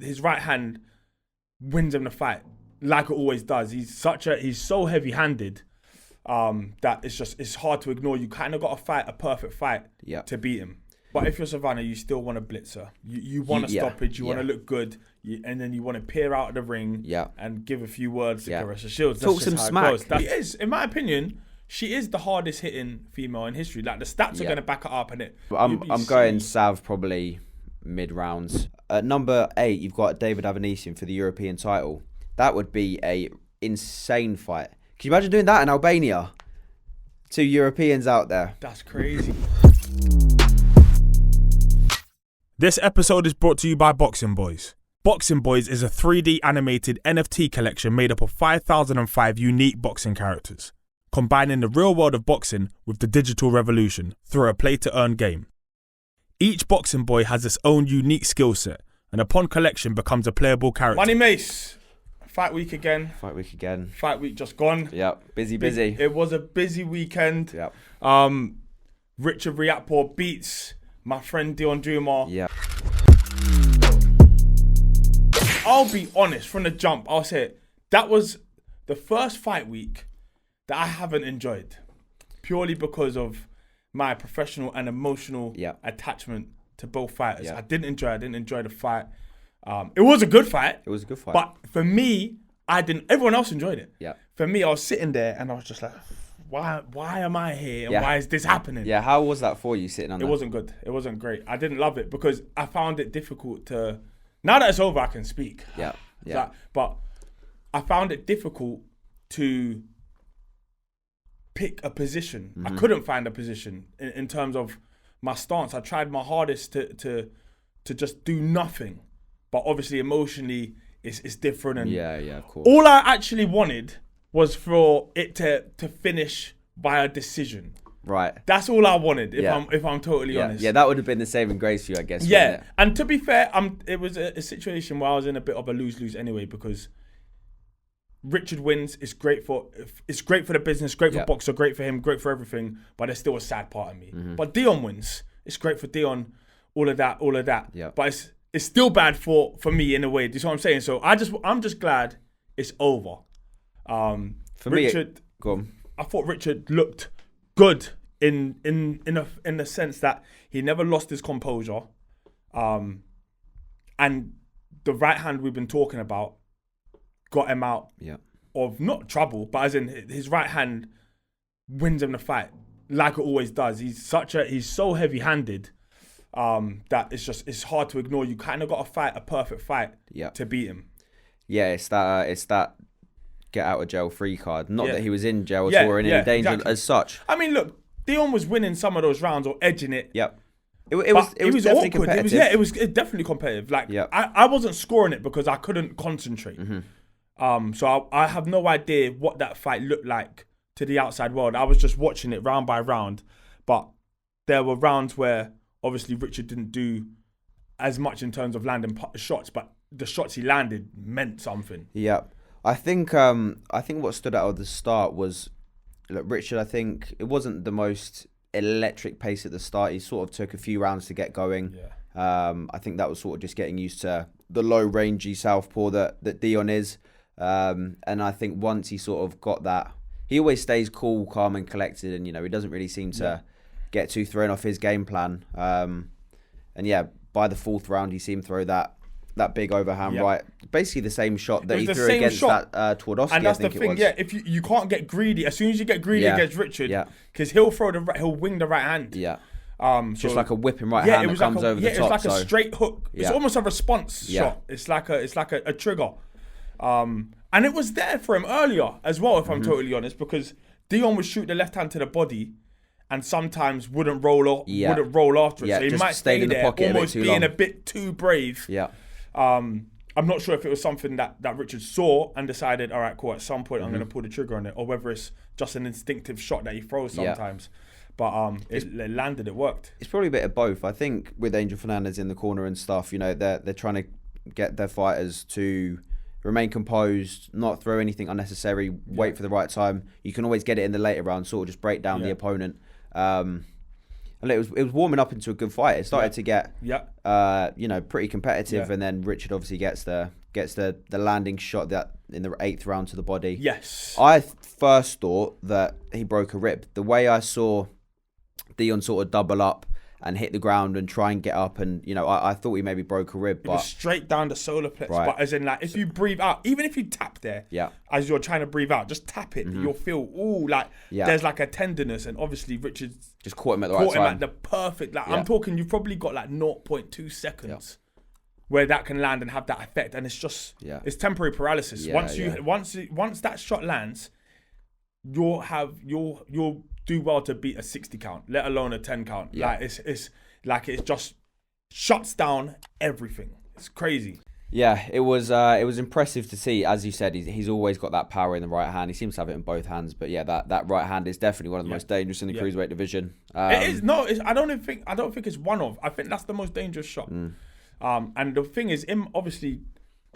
his right hand wins him the fight, like it always does. He's so heavy-handed that it's hard to ignore. You kind of got to fight a perfect fight to beat him. But if you're Savannah, you still want a blitzer. You want a stoppage. You want to look good, and then you want to peer out of the ring and give a few words to Claressa Shields. Talk some smack. That is, in my opinion, she is the hardest hitting female in history. Like the stats are going to back it up, and I'm going Sav probably mid rounds. At number 8, you've got David Avanesian for the European title. That would be a insane fight. Can you imagine doing that in Albania? 2 Europeans out there. That's crazy. This episode is brought to you by Boxing Boys. Boxing Boys is a 3D animated NFT collection made up of 5,005 unique boxing characters, combining the real world of boxing with the digital revolution through a play-to-earn game. Each boxing boy has its own unique skill set, and upon collection becomes a playable character. Money Mace, fight week again. Fight week just gone. Yep, busy. It was a busy weekend. Yep. Richard Riapor beats my friend Dion Jumah. Yeah. I'll be honest, from the jump, I'll say it. That was the first fight week that I haven't enjoyed. Purely because of my professional and emotional attachment to both fighters. I didn't enjoy the fight. It was a good fight. But for me, I didn't. Everyone else enjoyed it. Yeah. For me, I was sitting there and I was just like, why am I here? And why is this happening? Yeah, how was that for you sitting on that? It wasn't good. It wasn't great. I didn't love it because I found it difficult to... Now that it's over, I can speak. Yeah. But I found it difficult to pick a position. I couldn't find a position in terms of my stance. I tried my hardest to just do nothing. But obviously, emotionally, it's different. And yeah, of course. All I actually wanted was for it to finish by a decision. Right. That's all I wanted, if I'm totally honest. Yeah, that would have been the saving grace for you, I guess. Yeah, and to be fair, it was a situation where I was in a bit of a lose-lose anyway, because Richard wins. It's great for the business, great for boxer, great for him, great for everything. But there's still a sad part of me. But Dion wins. It's great for Dion. All of that. Yeah. But it's still bad for me in a way. Do you know what I'm saying? So I'm just glad it's over. For Richard, me, go on. I thought Richard looked good in the sense that he never lost his composure, and the right hand we've been talking about got him out of not trouble, but as in his right hand wins him the fight, like it always does. He's so heavy-handed that it's hard to ignore. You kind of got to fight a perfect fight to beat him. Yeah, it's that get out of jail free card. Not that he was in jail at all or in any danger as such. I mean, look, Dion was winning some of those rounds or edging it. Yep. It was definitely awkward. competitive. It was definitely competitive. Like I wasn't scoring it because I couldn't concentrate. So I have no idea what that fight looked like to the outside world. I was just watching it round by round. But there were rounds where obviously Richard didn't do as much in terms of landing shots, but the shots he landed meant something. Yeah. I think what stood out at the start was, look, Richard, I think it wasn't the most electric pace at the start. He sort of took a few rounds to get going. I think that was sort of just getting used to the low rangey southpaw that Dion is. And I think once he sort of got that, he always stays cool, calm and collected, and he doesn't really seem to get too thrown off his game plan. And by the 4th round, he seemed to throw that big overhand right, basically the same shot that he threw against that Twardowski. And that's the thing, if you can't get greedy. As soon as you get greedy against Richard, because he'll wing the right hand. Just like a whipping right hand that comes over the top. It's like a straight hook. It's almost a response shot. It's like a trigger. And it was there for him earlier as well, if I'm totally honest, because Dion would shoot the left hand to the body and sometimes wouldn't roll after it. So he might stay in the pocket almost being a bit too brave. I'm not sure if it was something that Richard saw and decided, all right, cool, at some point I'm going to pull the trigger on it, or whether it's just an instinctive shot that he throws sometimes. But it landed, it worked. It's probably a bit of both. I think with Angel Fernandez in the corner and stuff, they're trying to get their fighters to remain composed, not throw anything unnecessary, wait for the right time. You can always get it in the later round, sort of just break down the opponent. And it was warming up into a good fight. It started to get, pretty competitive, and then Richard obviously gets the landing shot that in the 8th round to the body. Yes. I first thought that he broke a rib. The way I saw Dion sort of double up and hit the ground and try and get up, and I thought he maybe broke a rib, but it was straight down the solar plex. Right. But as in, like, if you breathe out, even if you tap there, as you're trying to breathe out, just tap it. You'll feel there's like a tenderness, and obviously Richard just caught him at the right time. At the perfect. Like I'm talking, you've probably got like 0.2 seconds where that can land and have that effect, and it's just it's temporary paralysis. Once that shot lands, you'll do well to beat a 60 count, let alone a 10 count. Like it's like it just shuts down everything. It's crazy. Yeah, it was impressive to see. As you said, he's always got that power in the right hand. He seems to have it in both hands. But yeah, that right hand is definitely one of the most dangerous in the cruiserweight division. It is. No, I don't think it's one of. I think that's the most dangerous shot. And the thing is, obviously,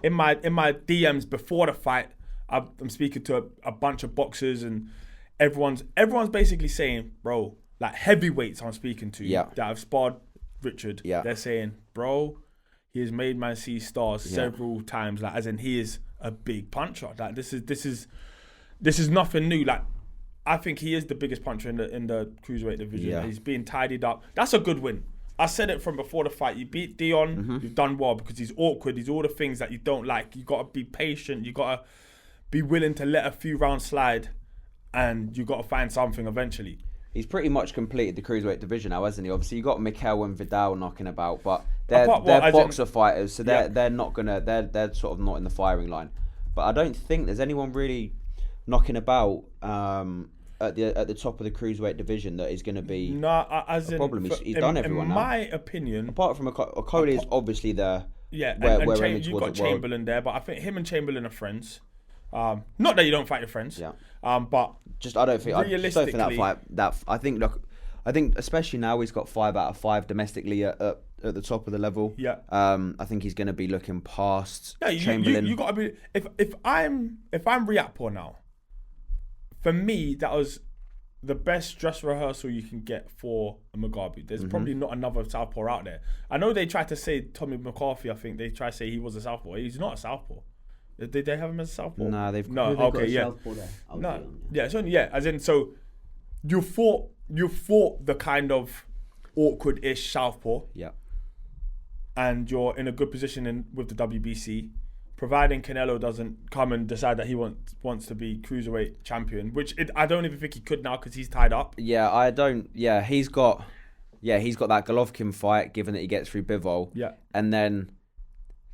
in my DMs before the fight, I'm speaking to a bunch of boxers, and everyone's basically saying, bro, like heavyweights I'm speaking to that have sparred Richard. They're saying, bro, he has made man see stars several times. Like, as in, he is a big puncher. Like, this is nothing new. Like, I think he is the biggest puncher in the cruiserweight division. He's being tidied up. That's a good win. I said it from before the fight. You beat Dion, you've done well, because he's awkward. He's all the things that you don't like. You got to be patient. You got to be willing to let a few rounds slide, and you got to find something eventually. He's pretty much completed the cruiserweight division now, hasn't he? Obviously, you got Mikel and Vidal knocking about, but they're boxer fighters, so they're not gonna they're sort of not in the firing line. But I don't think there's anyone really knocking about at the top of the cruiserweight division that is going to be a problem. He's done everyone now. In my opinion, apart from Okoli is obviously there. Yeah, and you've got Chamberlain there, but I think him and Chamberlain are friends. Not that you don't fight your friends. But I don't think that fight. I think especially now he's got 5 out of 5 domestically at the top of the level. I think he's going to be looking past Chamberlain. You got to be. If I'm Riapor now, for me that was the best dress rehearsal you can get for a Mugabe. There's probably not another southpaw out there. I know they tried to say Tommy McCarthy. I think they tried to say he was a southpaw. He's not a southpaw. Did they have him as a southpaw? Nah, they've no. Okay, yeah. No, yeah. It's only as in. So you fought the kind of awkward-ish southpaw. Yeah. And you're in a good position with the WBC, providing Canelo doesn't come and decide that he wants to be cruiserweight champion, which I don't even think he could now because he's tied up. Yeah, I don't. Yeah, he's got that Golovkin fight, given that he gets through Bivol. Yeah. And then,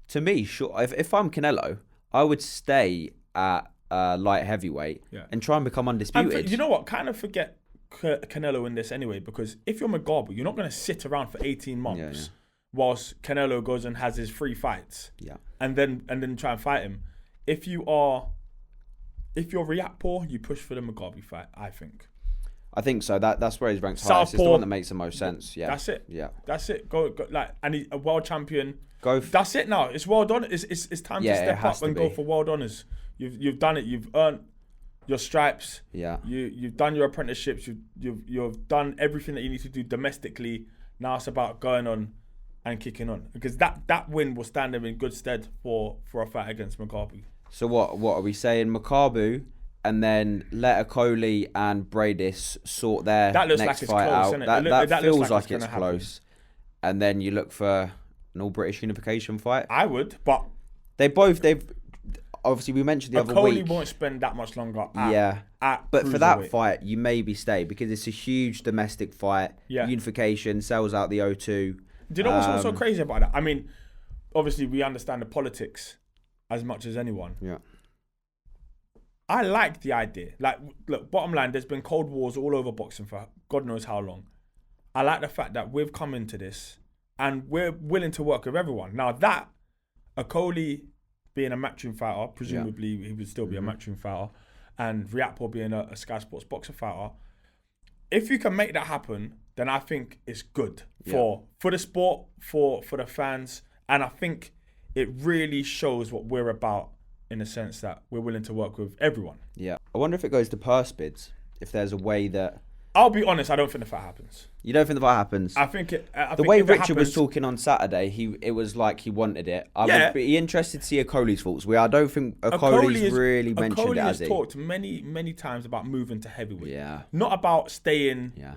to me, sure, if I'm Canelo, I would stay at light heavyweight and try and become undisputed. And you know what? Kind of forget Canelo in this anyway, because if you're Mugabe, you're not going to sit around for 18 months whilst Canelo goes and has his 3 fights. Yeah. And then try and fight him. If you're Riakporhe, you push for the Mugabe fight, I think. I think so. That's where he's ranked highest. It's the one that makes the most sense. Yeah. That's it. Yeah. That's it. Go and he's a world champion. That's it now. It's world honors. It's time to step up and go for world honors. You've done it. You've earned your stripes. Yeah. You've done your apprenticeships. You've done everything that you need to do domestically. Now it's about going on and kicking on, because that win will stand him in good stead for a fight against Mugabe. So what are we saying? Mugabe, and then let Okoli and Bradis sort their next fight out. That feels like it's close. And then you look for an all-British unification fight. I would, but they've obviously, we mentioned the other week. Okoli won't spend that much longer. But for that fight, you maybe stay, because it's a huge domestic fight. Yeah. Unification sells out the O2. Do you know what's also crazy about that? I mean, obviously we understand the politics as much as anyone. Yeah. I like the idea. Like, look, bottom line, there's been cold wars all over boxing for God knows how long. I like the fact that we've come into this and we're willing to work with everyone. Now that Okoli being a matchroom fighter, presumably he would still be a matchroom fighter, and Riapor being a Sky Sports boxer fighter, if you can make that happen, then I think it's good for the sport, for the fans, and I think it really shows what we're about, in the sense that we're willing to work with everyone. Yeah. I wonder if it goes to purse bids, if there's a way that I'll be honest, I don't think the fight happens. You don't think the fight happens? I think the way Richard was talking on Saturday, it was like he wanted it. I would be interested to see Okole's thoughts. I don't think Okole's really mentioned it, has he? Okole has talked many times about moving to heavyweight. Yeah. Not about staying. Yeah.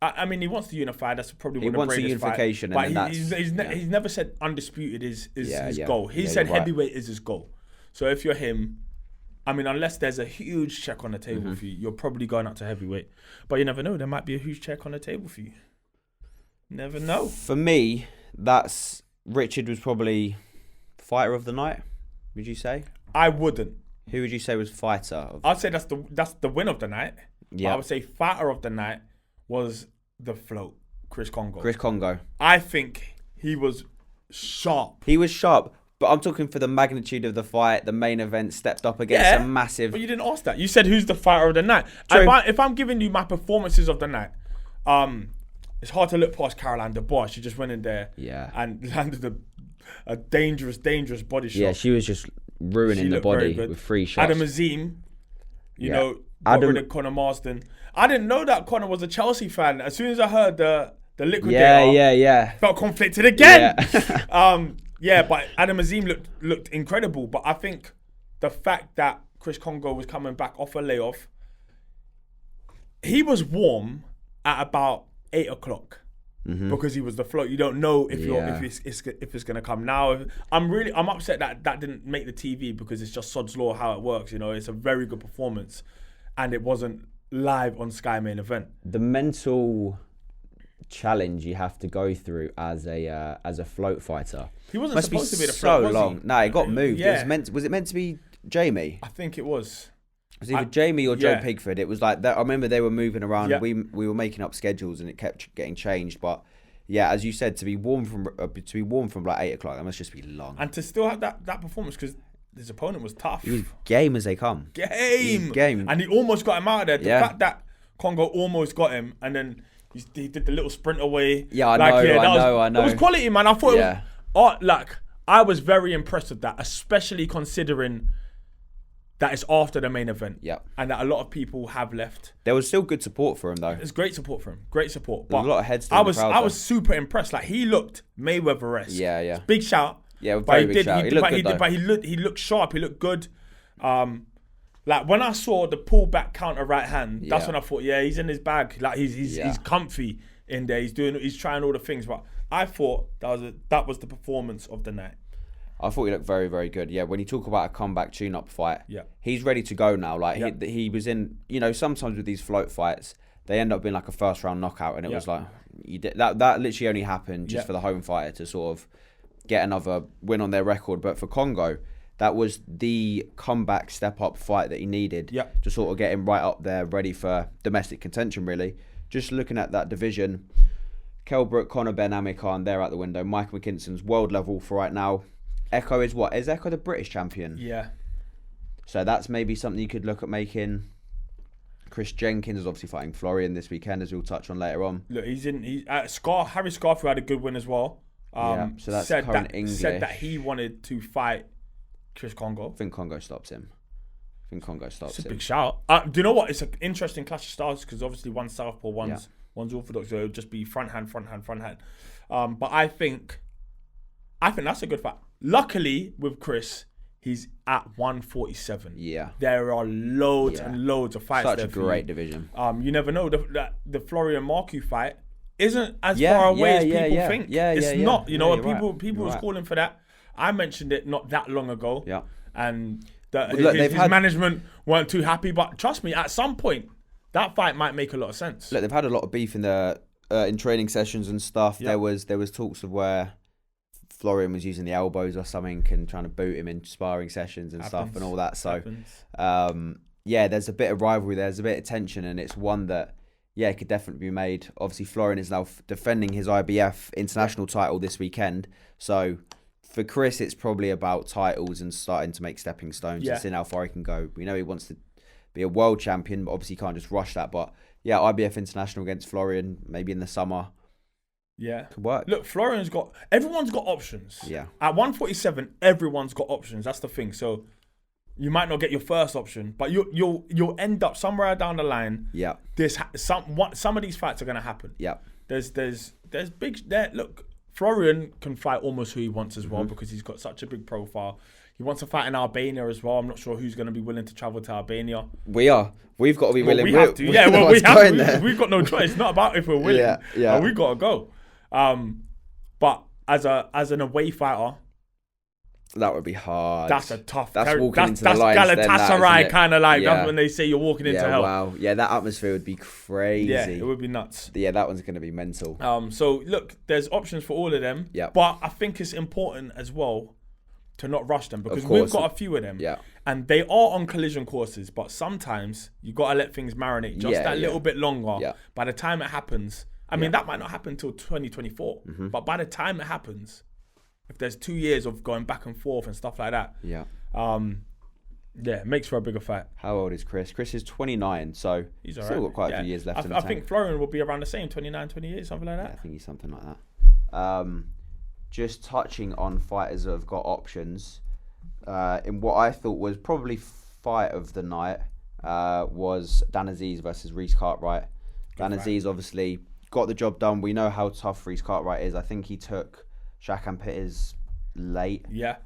I mean, he wants to unify. That's probably what he wants a unification. Fight. But he's never said undisputed is his goal. He said heavyweight is his goal. So if you're him, I mean, unless there's a huge check on the table for you, you're probably going up to heavyweight. But you never know. There might be a huge check on the table for you. Never know. For me, Richard was probably fighter of the night. Would you say? I wouldn't. Who would you say was fighter? I'd say that's the win of the night. Yeah. I would say fighter of the night was the float, Chris Kongo. Chris Kongo. I think he was sharp. He was sharp. But I'm talking for the magnitude of the fight. The main event stepped up against a massive... But you didn't ask that. You said who's the fighter of the night. If I'm giving you my performances of the night, it's hard to look past Caroline Dubois. She just went in there and landed a dangerous body shot. Yeah, she was just ruining the body with 3 shots. Adam Azeez, got rid of Conor Marsden. I didn't know that Conor was a Chelsea fan. As soon as I heard the liquidator, felt conflicted again. Yeah. But Adam Azeez looked incredible. But I think the fact that Chris Kongo was coming back off a layoff, he was warm at about 8 o'clock because he was the float. You don't know if it's gonna come now. I'm upset that didn't make the TV because it's just sod's law how it works. It's a very good performance, and it wasn't live on Sky Main Event. The mental challenge you have to go through as a float fighter. He wasn't supposed to be the float, was long. He? No, it got moved. Yeah. Was it meant to be Jamie? I think it was. It was either Jamie or Joe Pigford. It was like that. I remember they were moving around. Yeah. We were making up schedules and it kept getting changed. But yeah, as you said, to be warm from like 8 o'clock, that must just be long. And to still have that performance because his opponent was tough. He was game as they come. Game. And he almost got him out of there. The fact that Kongo almost got him and then he did the little sprint away. Yeah, I know. It was quality, man. I thought I was very impressed with that, especially considering that it's after the main event. Yeah. And that a lot of people have left. There was still good support for him though. There's great support for him. Great support. But a lot of heads. I was super impressed. Like he looked Mayweather-esque. Yeah. Big shout. Yeah, very big shout. He looked good but he looked sharp. He looked good. Like when I saw the pullback counter right hand, that's when I thought, he's in his bag. Like he's comfy in there. He's trying all the things. But I thought that was the performance of the night. I thought he looked very, very good. Yeah, when you talk about a comeback tune-up fight, he's ready to go now. Like he was in, sometimes with these float fights, they end up being like a first-round knockout, and it was like that literally only happened just for the home fighter to sort of get another win on their record. But for Kongo, that was the comeback step-up fight that he needed to sort of get him right up there, ready for domestic contention, really. Just looking at that division, Kell Brook, Conor Ben Amikan, they're out the window. Mike McKinson's world level for right now. Echo is what? Is Echo the British champion? Yeah. So that's maybe something you could look at making. Chris Jenkins is obviously fighting Florian this weekend, as we'll touch on later on. Look, Harry Scarfield had a good win as well. So that's current English. Said that he wanted to fight Chris Kongo. I think Kongo stops him. It's a big shout. Do you know what? It's an interesting clash of styles because obviously one's southpaw, one's orthodox. So it would just be front hand. But I think that's a good fight. Luckily, with Chris, he's at 147. Yeah. There are loads and loads of fights Such there a great division. You never know. The Florian Marku fight isn't as far away as people think. It's not. People was calling for that. I mentioned it not that long ago. Yeah. And his management weren't too happy. But trust me, at some point, that fight might make a lot of sense. Look, they've had a lot of beef in training sessions and stuff. Yeah. There was talks of where Florian was using the elbows or something and trying to boot him in sparring sessions and stuff and all that. So, there's a bit of rivalry there. There's a bit of tension, and it's one that, could definitely be made. Obviously, Florian is now defending his IBF international title this weekend. So, for Chris, it's probably about titles and starting to make stepping stones and seeing how far he can go. We know he wants to be a world champion, but obviously he can't just rush that. But, IBF international against Florian, maybe in the summer. Yeah. Could work. Look, everyone's got options. Yeah. At 147, everyone's got options. That's the thing. So You might not get your first option, but you'll end up somewhere down the line. Yeah. Some of these fights are gonna happen. Yeah. There's big there. Look, Florian can fight almost who he wants as well because he's got such a big profile. He wants to fight in Albania as well. I'm not sure who's going to be willing to travel to Albania. We are. We've got to be willing. We have to. Yeah, well, we have to. We've got no choice. It's not about if we're willing. Yeah. We've got to go. But as an away fighter, that would be hard. That's a tough. That's walking into the lines. That's Galatasaray kind of like. That's when they say you're walking into hell. Wow. Yeah, that atmosphere would be crazy. Yeah, it would be nuts. Yeah, that one's going to be mental. So look, there's options for all of them. Yeah. But I think it's important as well to not rush them because we've got a few of them. Yeah. And they are on collision courses, but sometimes you got to let things marinate just that little bit longer. Yeah. By the time it happens, I mean, that might not happen until 2024, but by the time it happens, if there's 2 years of going back and forth and stuff like that, it makes for a bigger fight. How old is Chris? Chris is 29, so he's still got quite a few years left in the tank. I think Florian will be around the same, 29, 20 years, something like that. Yeah, I think he's something like that. Just touching on fighters that have got options, in what I thought was probably fight of the night, was Dan Azeez versus Rhys Cartwright. Dan Azeez obviously got the job done. We know how tough Rhys Cartwright is. I think he took Shakan Pitters late. Yeah.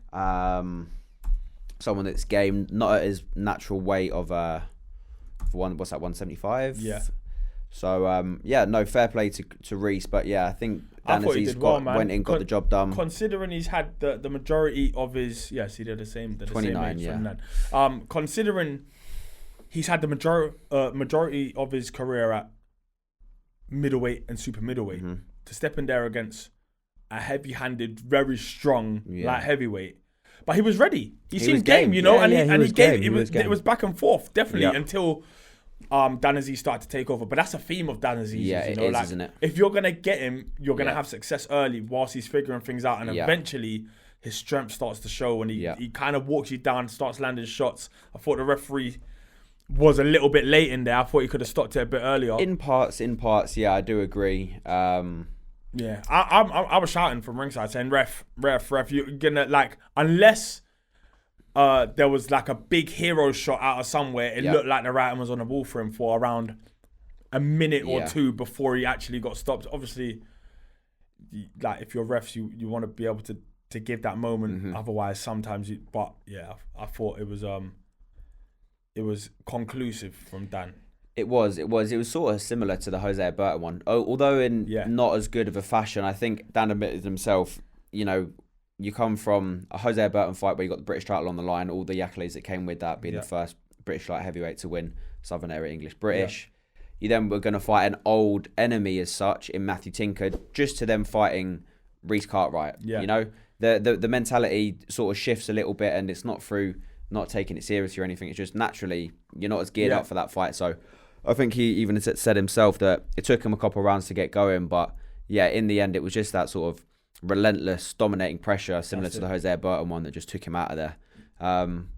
Someone that's game, not at his natural weight of 175? Yeah. So fair play to Rhys, but yeah, I think Dan Azeez went in, got the job done. Considering he's had the majority of his, he did the same. 29, the same age, 29. Considering he's had the majority of his career at middleweight and super middleweight, to step in there against a heavy-handed, very strong light heavyweight. But he was ready. He seemed game, you know, and he gave it was back and forth, definitely, until Dan Azeez started to take over. But that's a theme of Dan Azeez. Yeah, you know, it is, isn't it? If you're going to get him, you're going to have success early whilst he's figuring things out. And eventually, his strength starts to show and he kind of walks you down, starts landing shots. I thought the referee was a little bit late in there. I thought he could have stopped it a bit earlier. In parts, yeah, I do agree. Yeah, I was shouting from ringside saying, ref, you're gonna, like, unless there was like a big hero shot out of somewhere, it looked like the writing was on the wall for him for around a minute or two before he actually got stopped. Obviously, like, if you're refs, you want to be able to give that moment. Otherwise, sometimes I thought it was conclusive from Dan. It was sort of similar to the Jose Burton one. Although in not as good of a fashion. I think Dan admitted himself, you know, you come from a Jose Burton fight where you got the British title on the line, all the accolades that came with that, being the first British light heavyweight to win Southern Area English British. You then were going to fight an old enemy as such in Matthew Tinker, just to then fighting Rhys Cartwright. You know, the mentality sort of shifts a little bit, and it's not through not taking it seriously or anything. It's just naturally you're not as geared up for that fight. So I think he even said himself that it took him a couple of rounds to get going, but in the end it was just that sort of relentless dominating pressure similar to the Jose Burton one that just took him out of there.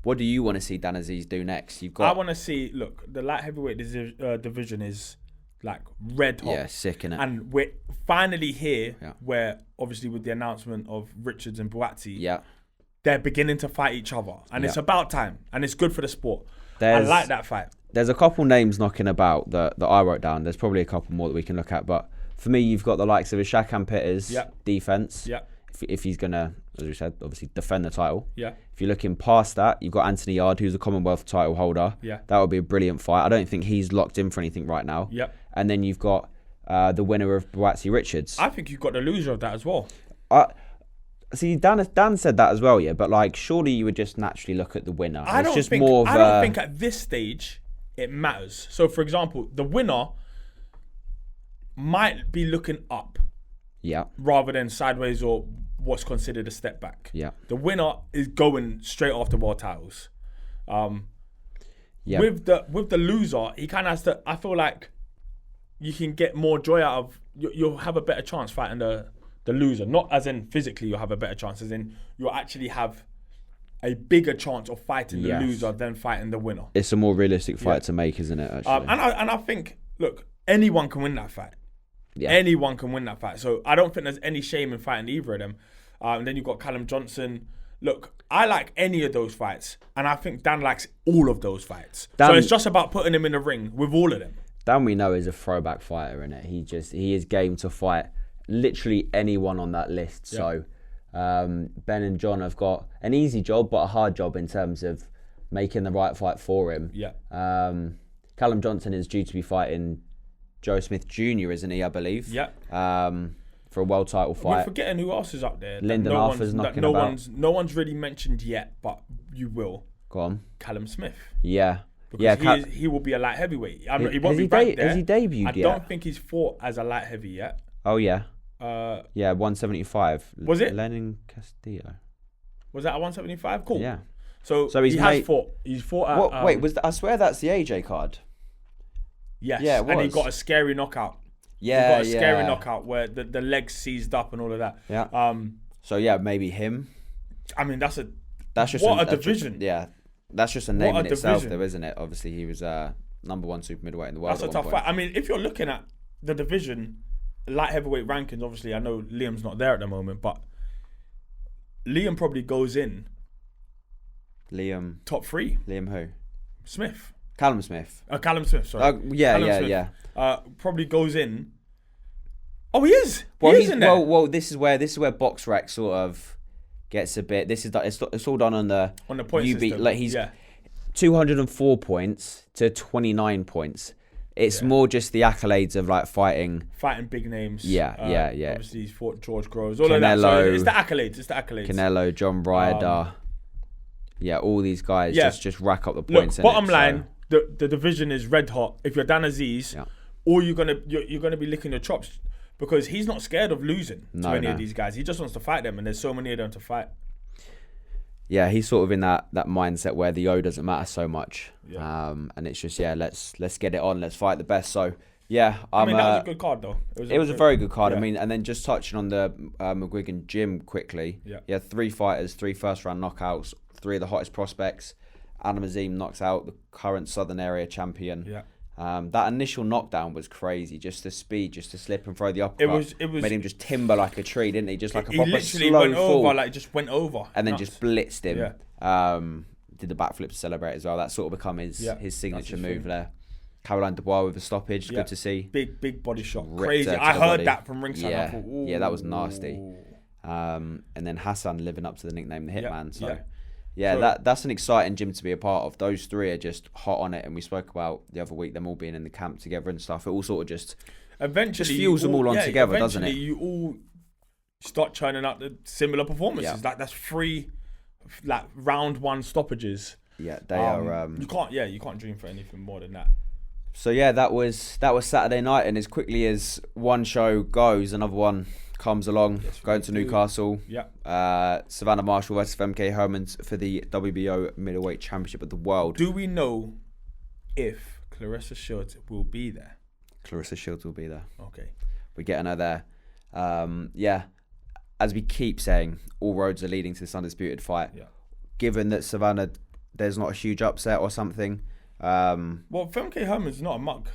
What do you want to see Dan Azeez do next? I want to see, look, the light heavyweight division is like red hot. Yeah, sick, innit? And we're finally here where obviously with the announcement of Richards and Buatsi, they're beginning to fight each other. And it's about time. And it's good for the sport. I like that fight. There's a couple names knocking about that I wrote down. There's probably a couple more that we can look at. But for me, you've got the likes of Shakan Pitters defense. If he's going to, as we said, obviously defend the title. If you're looking past that, you've got Anthony Yard, who's a Commonwealth title holder. That would be a brilliant fight. I don't think he's locked in for anything right now. And then you've got the winner of Buatsi Richards. I think you've got the loser of that as well. See, Dan said that as well, but like, surely you would just naturally look at the winner. I don't think at this stage it matters. So, for example, the winner might be looking up, rather than sideways or what's considered a step back. The winner is going straight after world titles. With the loser, he kind of has to. I feel like you can get more joy out of. You'll have a better chance fighting the loser, not as in physically you'll have a better chance, as in you'll actually have a bigger chance of fighting the loser than fighting the winner. It's a more realistic fight to make, isn't it? Actually, and I think, look, anyone can win that fight. Anyone can win that fight. So I don't think there's any shame in fighting either of them. And then you've got Callum Johnson. look, I like any of those fights, and I think Dan likes all of those fights. So it's just about putting him in the ring with all of them. Dan, we know, is a throwback fighter, innit? He is game to fight literally anyone on that list. Yeah. So Ben and John have got an easy job, but a hard job in terms of making the right fight for him. Yeah. Callum Johnson is due to be fighting Joe Smith Jr., isn't he? I believe. Yeah. For a world title fight. We're forgetting who else is up there. Lyndon Arthur's knocking about. No one's really mentioned yet, but you will. Go on. Callum Smith. Yeah. Because he will be a light heavyweight. He won't be back there. Has he debuted yet? I don't think he's fought as a light heavy yet. Oh, yeah. 175. Was it? Lenin Castillo. Was that a 175? Cool. Yeah. So he has fought. He's fought at... wait, I swear that's the AJ card. Yes. Yeah, and he got a scary knockout. Yeah, he got a scary knockout where the legs seized up and all of that. Yeah. So, yeah, maybe him. I mean, that's just a division. That's just a name in itself, though, isn't it? Obviously, he was number one super middleweight in the world. That's a tough fight. I mean, if you're looking at the division, light heavyweight rankings, obviously, I know Liam's not there at the moment, but Liam probably goes in. Liam. Top 3. Liam who? Smith. Callum Smith. Callum Smith, sorry. Yeah. Probably goes in. Oh, he is. Well, he's in there. Well, this is where BoxRec sort of gets a bit. This is it's all done on the point system. Like he's 204 points to 29 points. It's more just the accolades of like fighting big names. Yeah. Obviously, he's fought George Groves. All Canelo, of that. So it's the accolades. Canelo, John Ryder. All these guys just rack up the points. Look, bottom line, the division is red hot. If you're Dan Azeez, or you're gonna be licking your chops because he's not scared of losing to any of these guys. He just wants to fight them, and there's so many of them to fight. Yeah, he's sort of in that mindset where the O doesn't matter so much, and it's just let's get it on, let's fight the best. So I mean that was a good card though. It was a very good card. I mean, and then just touching on the McGuigan gym quickly. He had 3 fighters, 3 first round knockouts, 3 of the hottest prospects. Adam Azeez knocks out the current Southern Area champion. That initial knockdown was crazy. Just the speed, just to slip and throw the uppercut. It was made him just timber like a tree, didn't he? Just like a proper slow fall. Just went over. And then just blitzed him. Did the backflip to celebrate as well. That sort of become his signature move there. Caroline Dubois with a stoppage. Good to see. Big body shot. Crazy. I heard that from ringside. Yeah, I thought, that was nasty. And then Hassan living up to the nickname the Hitman. So that's an exciting gym to be a part of. Those 3 are just hot on it, and we spoke about the other week them all being in the camp together and stuff. It all sort of just eventually fuels them all on together, doesn't it? You all start churning out the similar performances. Like that's 3 like round 1 stoppages. Yeah, they are. You can't dream for anything more than that. So that was Saturday night, and as quickly as one show goes, another one comes along. Going to Newcastle. Savannah Marshall versus MK Hermans for the WBO middleweight championship of the world. Do we know if Claressa Shields will be there? Claressa Shields will be there. Okay. We're getting her there. As we keep saying, all roads are leading to this undisputed fight. Given that Savannah, there's not a huge upset or something. Well, Femke Hermans is not a muck.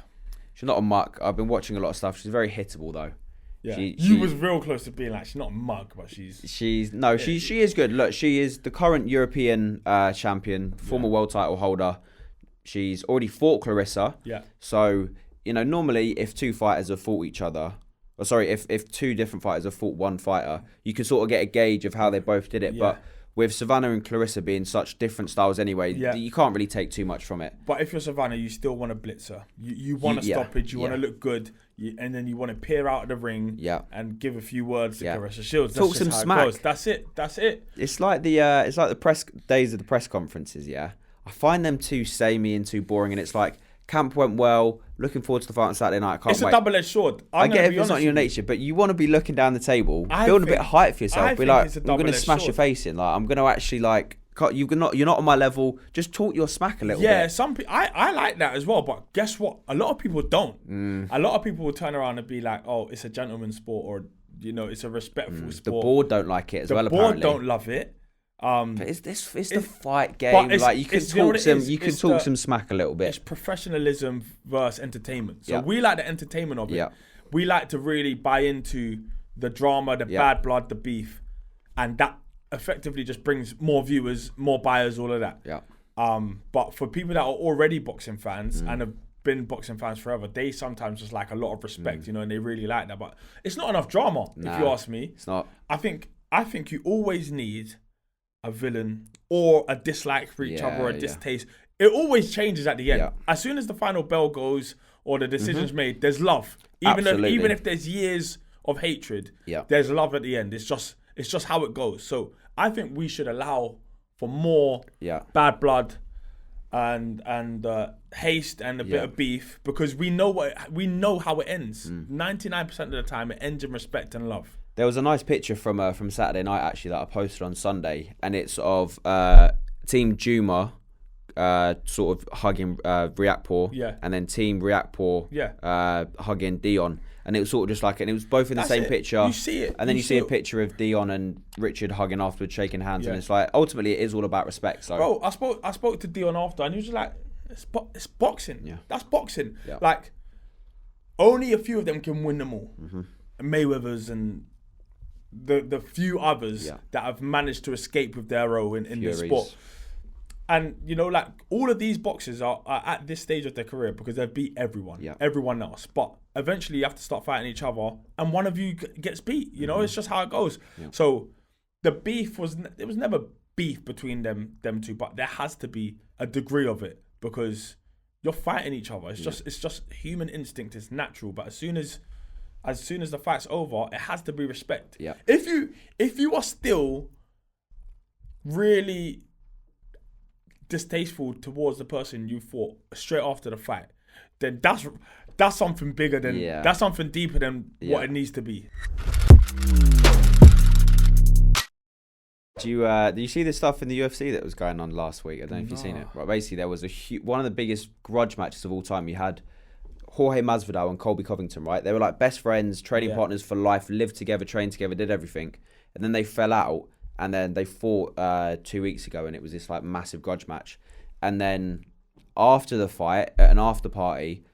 She's not a muck. I've been watching a lot of stuff. She's very hittable though. Yeah, you was real close to being like she's not a mug, but she is good. Look, she is the current European champion, former world title holder. She's already fought Claressa. Yeah. So normally if 2 fighters have fought each other, if 2 different fighters have fought one fighter, you can sort of get a gauge of how they both did it. Yeah. But with Savannah and Claressa being such different styles anyway, you can't really take too much from it. But if you're Savannah, you still want to blitz her. You want to stoppage, you want to look good, and then you want to peer out of the ring and give a few words to Claressa Shields. Talk some smack. That's it. It's like the press days of the press conferences, I find them too samey and too boring, and it's like, camp went well, looking forward to the fight on Saturday night. It's a double-edged sword. I get if it's not in your nature, but you want to be looking down the table, build a bit of height for yourself. Be like, I'm going to smash your face in. Like, I'm going to actually you're not on my level. Just talk your smack a little bit. Yeah, some people. I like that as well, but guess what? A lot of people don't. A lot of people will turn around and be like, "Oh, it's a gentleman's sport," or it's a respectful sport. The board don't like it as well. The board don't love it. But it's the fight game. Like you can talk some smack a little bit. It's professionalism versus entertainment. So we like the entertainment of it. Yeah. We like to really buy into the drama, the bad blood, the beef, and that effectively just brings more viewers, more buyers, all of that. Yeah. But for people that are already boxing fans and have been boxing fans forever, they sometimes just like a lot of respect, you know, and they really like that. But it's not enough drama, if you ask me. It's not. I think you always need a villain or a dislike for each other or a distaste. It always changes at the end. Yeah. As soon as the final bell goes or the decision's made, there's love. Even if there's years of hatred, there's love at the end. It's just how it goes. So I think we should allow for more bad blood and haste and a bit of beef, because we know how it ends. 99% of the time, it ends in respect and love. There was a nice picture from Saturday night actually that I posted on Sunday, and it's of Team Jumah sort of hugging Riakporhe, and then Team Riakporhe hugging Dion. And it was sort of just like, and it was both in the same picture. You see it. And then you see a picture of Dion and Richard hugging afterwards, shaking hands. And it's like, ultimately, it is all about respect. So, bro, I spoke to Dion after, and he was just like, it's boxing. Yeah. That's boxing. Yeah. Like, only a few of them can win them all. Mayweather's and the few others that have managed to escape with their role in the sport. And, you know, like, all of these boxers are at this stage of their career because they've beat everyone else. But eventually you have to start fighting each other, and one of you gets beat. You know, it's just how it goes. Yeah. So the beef was never beef between them two, but there has to be a degree of it because you're fighting each other. It's just human instinct. It's natural. But as soon as the fight's over, it has to be respect. Yeah. If you are still really distasteful towards the person you fought straight after the fight, then that's something bigger than that's something deeper than what it needs to be. Do you see the stuff in the UFC that was going on last week? I don't know if you've seen it. Right, basically, there was one of the biggest grudge matches of all time. You had Jorge Masvidal and Colby Covington, right? They were like best friends, training partners for life, lived together, trained together, did everything. And then they fell out, and then they fought 2 weeks ago, and it was this like massive grudge match. And then after the fight, at an after party,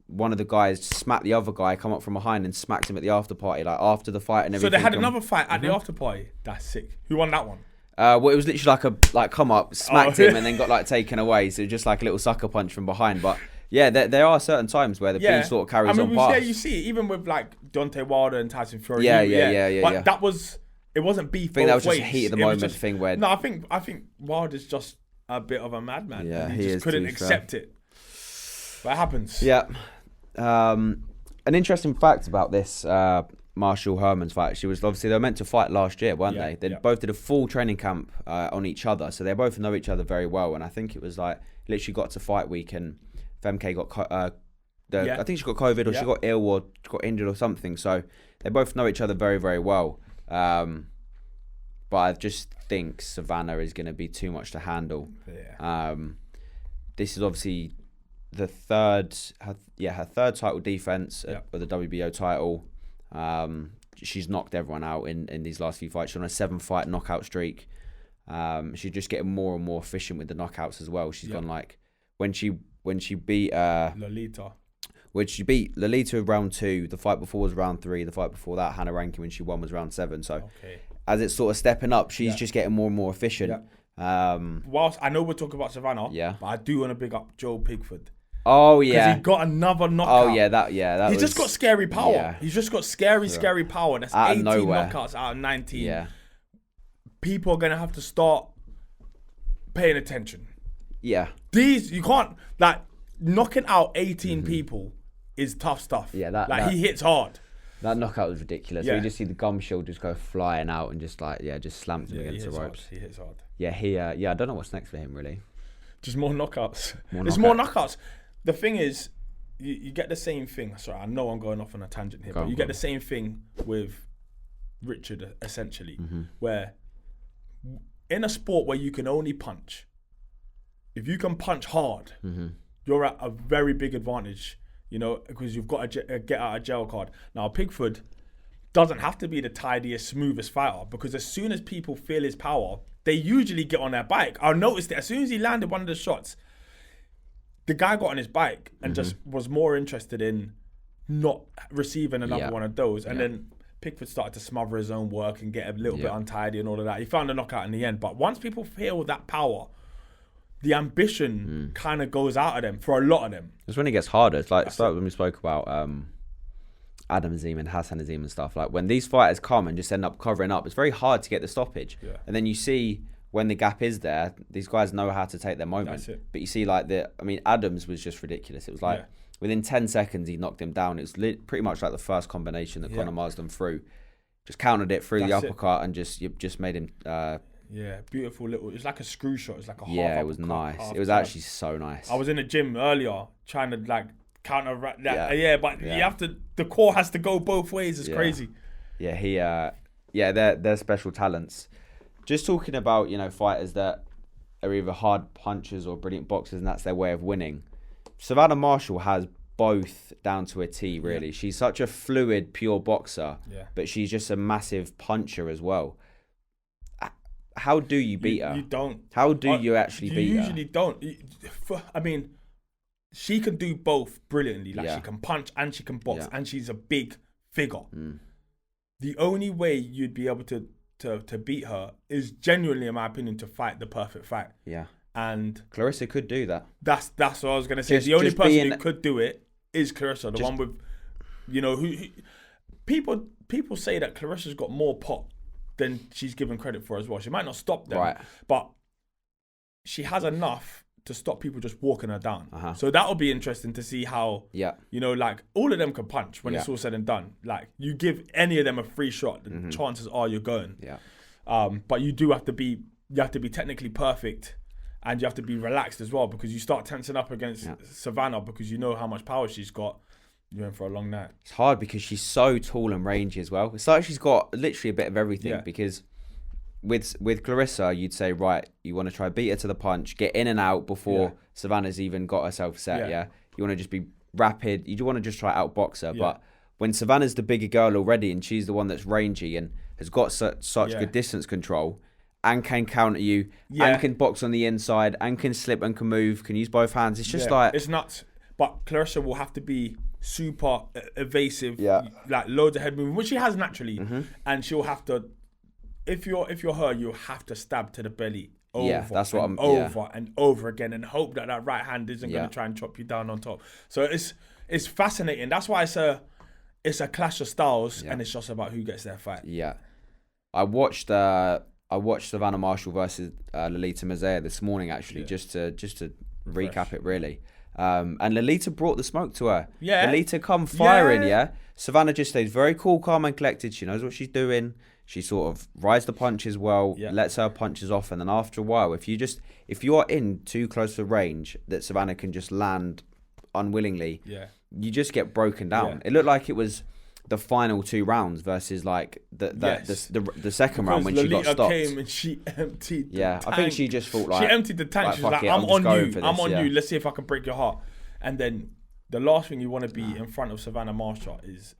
one of the guys smacked the other guy, come up from behind and smacked him at the after party, like after the fight and everything. So they had another fight at the after party? That's sick. Who won that one? Well, it was literally like come up, smacked him, and then got like taken away. So just like a little sucker punch from behind. But yeah, there are certain times where the beef sort of carries on past. Yeah, you see it, even with like Deontay Wilder and Tyson Fury. Yeah. But that was, it wasn't beef. I think that was just a heat of the moment thing where. No, I think Wilder's just a bit of a madman. Yeah, and he just couldn't accept it. But it happens. Yeah. An interesting fact about this Marshall Hermans fight, she was obviously they were meant to fight last year, weren't they? They both did a full training camp on each other, so they both know each other very well. And I think it was like literally got to fight week, and Femke got I think she got COVID or she got ill or got injured or something. So they both know each other very, very well. But I just think Savannah is going to be too much to handle. Yeah. This is obviously her third title defense of the WBO title. She's knocked everyone out in these last few fights. She's on a 7-fight knockout streak. She's just getting more and more efficient with the knockouts as well. She's gone like when she beat Lolita. When she beat Lolita round 2, the fight before was round 3. The fight before that, Hannah Rankin, when she won, was round 7. So as it's sort of stepping up, she's just getting more and more efficient. Whilst I know we're talking about Savannah, but I do want to big up Joe Pigford. Oh yeah, because he got another knockout. Oh that he's just got scary power. Yeah. He's just got scary power. That's out 18 knockouts out of 19. Yeah, people are gonna have to start paying attention. Yeah, you can't like knocking out 18 people is tough stuff. Yeah, he hits hard. That knockout was ridiculous. Yeah. You just see the gum shield just go flying out and just slammed him against the ropes. He hits hard. Yeah, I don't know what's next for him really. Just more knockouts. More knockouts. The thing is, you get the same thing. Sorry, I know I'm going off on a tangent here, but you get the same thing with Richard, essentially, where in a sport where you can only punch, if you can punch hard, you're at a very big advantage, you know, because you've got a get out of jail card. Now, Pigford doesn't have to be the tidiest, smoothest fighter, because as soon as people feel his power, they usually get on their bike. I noticed it as soon as he landed one of the shots. The guy got on his bike and just was more interested in not receiving another one of those. And then Pickford started to smother his own work and get a little bit untidy and all of that. He found a knockout in the end. But once people feel that power, the ambition kind of goes out of them for a lot of them. It's when it gets harder. It's like when we spoke about Adam Azeez and Hassan Azeez and stuff. Like when these fighters come and just end up covering up, it's very hard to get the stoppage. Yeah. And then you see when the gap is there, these guys know how to take their moment. That's it. But you see Adams was just ridiculous. It was like within 10 seconds he knocked him down. It was pretty much like the first combination that Conor Marsden threw. Just countered it through the uppercut and just made him... beautiful little... It was like a screw shot. It was like a half it was nice. It was actually so nice. I was in the gym earlier trying to like counteract that. You have to... The core has to go both ways. It's crazy. Yeah, they're special talents. Just talking about, fighters that are either hard punchers or brilliant boxers and that's their way of winning. Savannah Marshall has both down to a T, really. Yeah. She's such a fluid, pure boxer, but she's just a massive puncher as well. How do you beat her? You don't. How do you actually beat her? You usually don't. I mean, she can do both brilliantly. Like she can punch and she can box and she's a big figure. The only way you'd be able to beat her is genuinely, in my opinion, to fight the perfect fight. Yeah. And Clarissa could do that. That's what I was going to say. The only person who could do it is Clarissa, the one with, who people say that Clarissa's got more pop than she's given credit for as well. She might not stop them, but she has enough to stop people just walking her down. So that'll be interesting to see how, like all of them can punch when it's all said and done. Like you give any of them a free shot, the chances are you're going. But you have to be technically perfect. And you have to be relaxed as well because you start tensing up against Savannah because you know how much power she's got. You're in for a long night. It's hard because she's so tall and rangy as well. It's like she's got literally a bit of everything because with Clarissa, you'd say, right, you want to try beat her to the punch, get in and out before Savannah's even got herself set, You want to just be rapid. You want to just try outbox her. But when Savannah's the bigger girl already and she's the one that's rangy and has got such good distance control... and can counter you, and can box on the inside, and can slip and can move, can use both hands. It's just like... It's nuts. But Clarissa will have to be super evasive, like loads of head movement, which she has naturally. And she'll have to... If you're her, you'll have to stab to the belly over and over again and hope that right hand isn't going to try and chop you down on top. So it's fascinating. That's why it's a clash of styles, and it's just about who gets their fight. Yeah. I watched Savannah Marshall versus Lolita Mazea this morning, actually, just to recap it, really. And Lolita brought the smoke to her. Yeah. Lolita come firing, Savannah just stays very cool, calm and collected. She knows what she's doing. She sort of rides the punches well, lets her punches off. And then after a while, if you are in too close to range that Savannah can just land unwillingly, you just get broken down. Yeah. It looked like it was... the final 2 rounds versus like the second round when Lolita she got stopped. Came and she emptied the tank. I think she just thought like... She emptied the tank. She was like, I'm on you. Let's see if I can break your heart. And then the last thing you want to be in front of Savannah Marshall is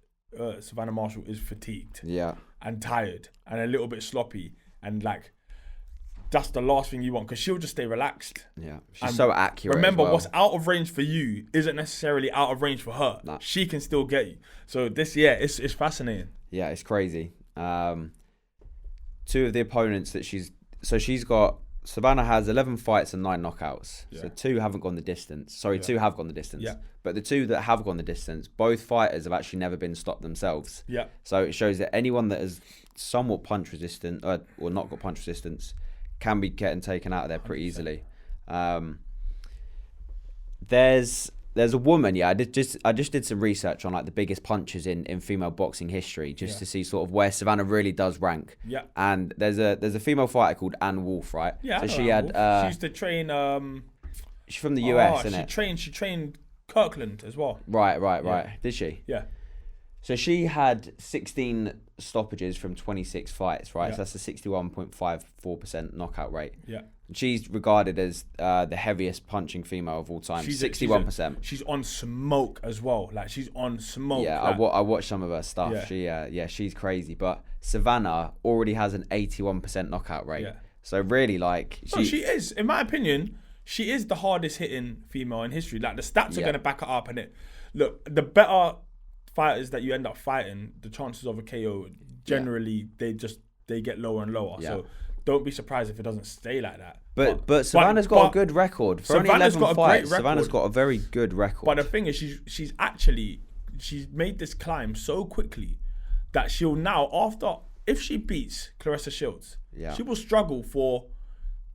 fatigued. And tired. And a little bit sloppy. And like... that's the last thing you want because she'll just stay relaxed. Yeah, she's so accurate. Remember, what's out of range for you isn't necessarily out of range for her. Nah. She can still get you. So this, it's fascinating. Yeah, it's crazy. 2 of the opponents that she's got. Savannah has 11 fights and 9 knockouts. Yeah. So 2 haven't gone the distance. Sorry, 2 have gone the distance. Yeah. But the 2 that have gone the distance, both fighters have actually never been stopped themselves. Yeah. So it shows that anyone that is somewhat punch resistant or not got punch resistance can be getting taken out of there pretty 100%. Easily. There's a woman, I just did some research on like the biggest punchers in female boxing history to see sort of where Savannah really does rank. Yeah. And there's a female fighter called Ann Wolfe, right? Yeah. So she used to train she's from the US, isn't it? She trained Kirkland as well. Right. Yeah. Did she? Yeah. So she had 16 stoppages from 26 fights, right? Yeah. So that's a 61.54% knockout rate. Yeah. She's regarded as the heaviest punching female of all time. 61%. She's on smoke as well. Like she's on smoke. Yeah, I watched some of her stuff. Yeah. She's crazy. But Savannah already has an 81% knockout rate. Yeah. So really, like she is, in my opinion, she is the hardest hitting female in history. Like the stats are going to back it up. And look, the better fighters that you end up fighting, the chances of a KO generally they get lower and lower. So don't be surprised if it doesn't stay like that. But Savannah's got a good record. For only 11 fights, Savannah's got a very good record. But the thing is, she's made this climb so quickly that she'll now, if she beats Claressa Shields, she will struggle for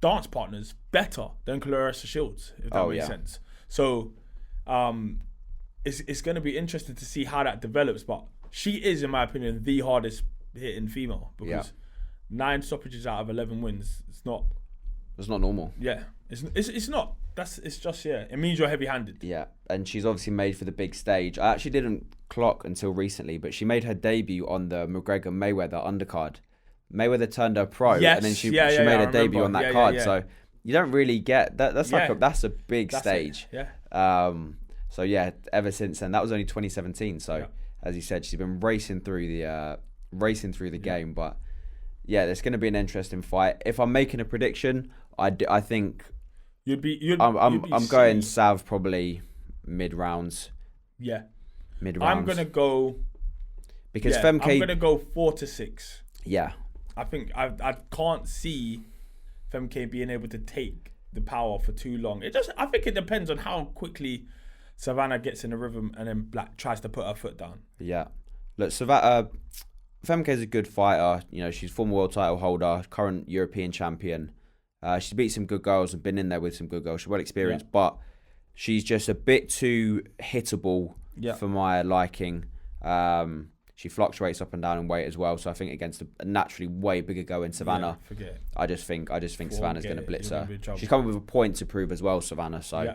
dance partners better than Claressa Shields, if that makes sense. So it's going to be interesting to see how that develops. But she is, in my opinion, the hardest hitting female because 9 stoppages out of 11 wins. It's not normal. Yeah, it's not. It's just it means you're heavy-handed. Yeah, and she's obviously made for the big stage. I actually didn't clock until recently, but she made her debut on the McGuigan Mayweather undercard. Mayweather turned her pro, and then she made her debut on that card. So you don't really get that. That's a big stage. So ever since then, that was only 2017. So as you said, she's been racing through the game. But it's going to be an interesting fight. If I'm making a prediction, I think I'm going Sav probably mid rounds. Yeah, mid rounds. I'm gonna go because Femke. I'm gonna go 4-6. Yeah, I think I can't see Femke being able to take the power for too long. I think it depends on how quickly Savannah gets in the rhythm and then tries to put her foot down. Yeah, look, Femke's a good fighter. You know, she's former world title holder, current European champion. She's beat some good girls and been in there with some good girls. She's well experienced, but she's just a bit too hittable for my liking. She fluctuates up and down in weight as well. So I think against a naturally way bigger girl in Savannah, I just think Savannah's going to blitz her. She's coming with a point to prove as well, Savannah. So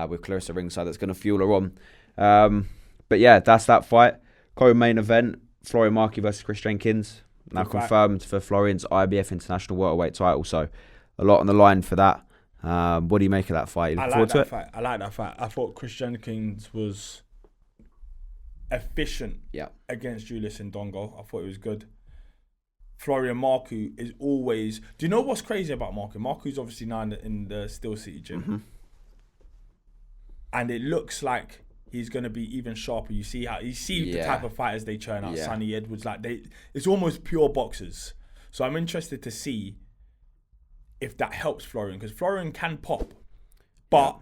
with Claressa ringside, that's going to fuel her on. But that's that fight. Co-main event: Florian Markey versus Chris Jenkins. Now confirmed for Florian's IBF International Welterweight title. So a lot on the line for that. What do you make of that fight? I like that fight. I thought Chris Jenkins was efficient against Julius Ndongo. I thought it was good. Florian Marku is always... Do you know what's crazy about Marku? Marku's obviously now in the Steel City gym. Mm-hmm. And it looks like he's going to be even sharper. You see the type of fighters they churn out. Sonny Edwards, it's almost pure boxers. So I'm interested to see if that helps Florian, because Florian can pop, but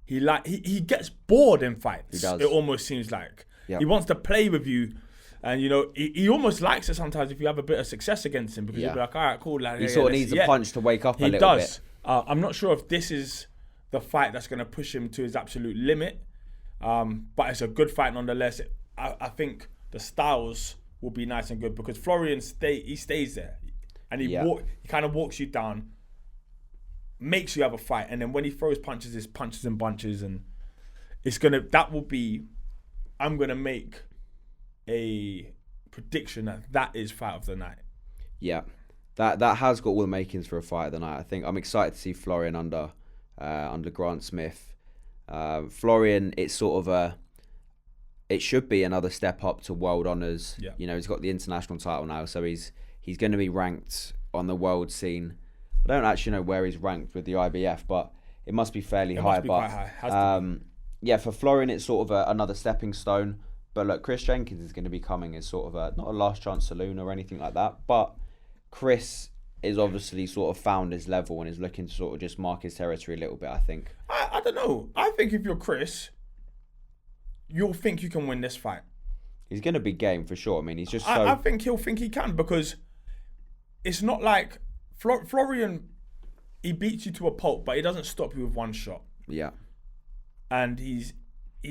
he gets bored in fights. He does. It almost seems like he wants to play with you, and he almost likes it sometimes if you have a bit of success against him, because you'll be like, all right, cool. Like, he sort of needs a punch to wake up a little bit. I'm not sure if this is the fight that's going to push him to his absolute limit, but it's a good fight nonetheless. I think the styles will be nice and good because Florian stays there. And he kind of walks you down, makes you have a fight, and then when he throws punches, it's punches and bunches, and I'm gonna make a prediction that is fight of the night. Yeah, that has got all the makings for a fight of the night. I think I'm excited to see Florian under Grant Smith. Florian, it's sort of it should be another step up to world honours. Yeah. He's got the international title now, so he's going to be ranked on the world scene. I don't actually know where he's ranked with the IBF, but it must be fairly high. Must be quite high. For Florian, it's sort of another stepping stone. But look, Chris Jenkins is going to be coming as sort of not a last chance saloon or anything like that. But Chris is obviously sort of found his level and is looking to sort of just mark his territory a little bit, I think. I don't know. I think if you're Chris, you'll think you can win this fight. He's going to be game for sure. I mean, he's just so... I think he'll think he can, because it's not like Florian, he beats you to a pulp, but he doesn't stop you with one shot. Yeah. And he's